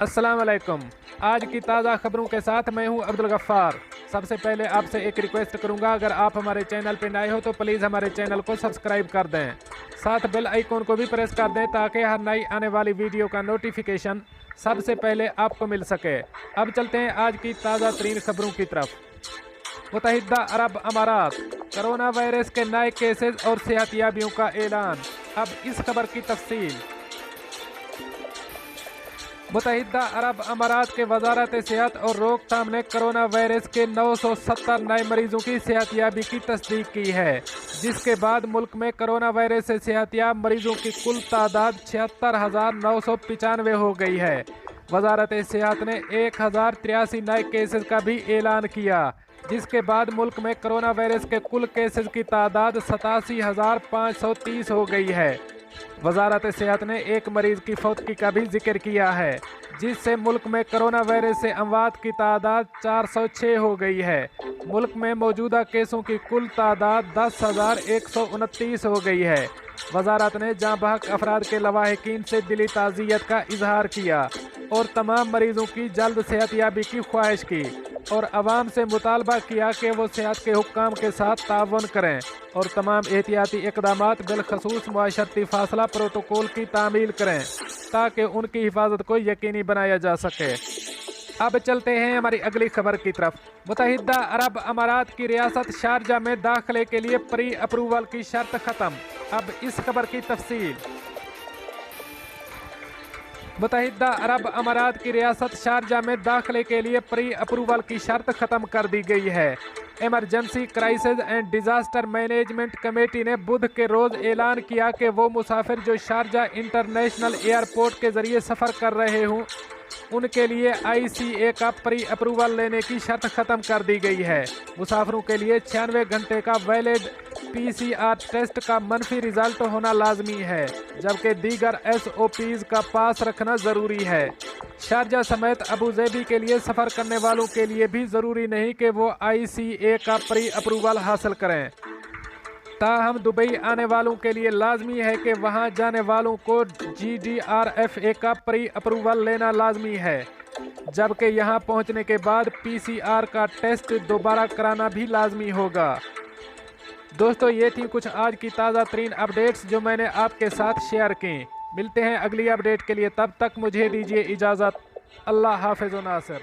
अस्सलाम वालेकुम। आज की ताज़ा खबरों के साथ मैं हूं अब्दुल गफ्फार। सबसे पहले आपसे एक रिक्वेस्ट करूंगा, अगर आप हमारे चैनल पर नए हो तो प्लीज़ हमारे चैनल को सब्सक्राइब कर दें, साथ बेल आइकॉन को भी प्रेस कर दें ताकि हर नई आने वाली वीडियो का नोटिफिकेशन सबसे पहले आपको मिल सके। अब चलते हैं आज की ताज़ा तरीन खबरों की तरफ। मुत्तहिदा अरब अमारात, कोरोना वायरस के नए केसेस और सेहतियाबियों का ऐलान। अब इस खबर की तफसील। मुत्तहिदा अरब अमारात के वजारत सेहत और रोकथाम ने कोरोना वायरस के 970 नए मरीजों की सेहतियाबी की तस्दीक की है, जिसके बाद मुल्क में कोरोना वायरस से सेहतियाब मरीजों की कुल तादाद 76,995 हो गई है। वजारत सेहत ने 1083 नए केसेस का भी ऐलान किया, जिसके बाद मुल्क में कोरोना वायरस के कुल केसेस की तादाद 87,530 हो गई है। वजारत सेहत ने एक मरीज की फौतगी का भी जिक्र किया है, जिससे मुल्क में कोरोना वायरस से अमवात की तादाद 406 हो गई है। मुल्क में मौजूदा केसों की कुल तादाद 10,129 हो गई है। वजारत ने जाँ बहक अफराद के लवाहिकीन से दिली ताज़ियत का इजहार किया और तमाम मरीजों की जल्द सेहतियाबी की ख्वाहिश की और आवाम से मुतालबा किया कि वो सेहत के हुक्काम के साथ तावन करें और तमाम एहतियाती इक़दामात बिलखसूस मुआशरती फासला प्रोटोकॉल की तामील करें ताकि उनकी हिफाजत को यकीनी बनाया जा सके। अब चलते हैं हमारी अगली खबर की तरफ। मुत्तहिदा अरब अमारात की रियासत शारजा में दाखिले के लिए प्री अप्रूवल की शर्त ख़त्म। अब इस खबर की तफसील। मुत्तहिदा अरब अमारात की रियासत शारजा में दाखिले के लिए प्री अप्रूवल की शर्त ख़त्म कर दी गई है। Emergency crisis and disaster management committee ने बुध के रोज़ ऐलान किया कि वो मुसाफिर जो शारजा इंटरनेशनल एयरपोर्ट के ज़रिए सफ़र कर रहे हों, उनके लिए ICA का प्री अप्रूवल लेने की शर्त ख़त्म कर दी गई है। मुसाफिरों के लिए 96 घंटे का वैलिड PCR टेस्ट का मनफी रिज़ल्ट होना लाजमी है, जबकि दीगर SOPs का पास रखना ज़रूरी है। शारजा समेत अबूज़ेबी के लिए सफ़र करने वालों के लिए भी ज़रूरी नहीं कि वो ICA का प्री अप्रूवल हासिल करें। ताहम दुबई आने वालों के लिए लाजमी है कि वहां जाने वालों को GDRFA का प्री अप्रूवल लेना लाजमी है, जबकि यहां पहुंचने के बाद PCR का टेस्ट दोबारा कराना भी लाजमी होगा। दोस्तों, ये थी कुछ आज की ताज़ा तरीन अपडेट्स जो मैंने आपके साथ शेयर की। मिलते हैं अगली अपडेट के लिए, तब तक मुझे दीजिए इजाज़त। अल्लाह हाफ़िज़ व नासिर।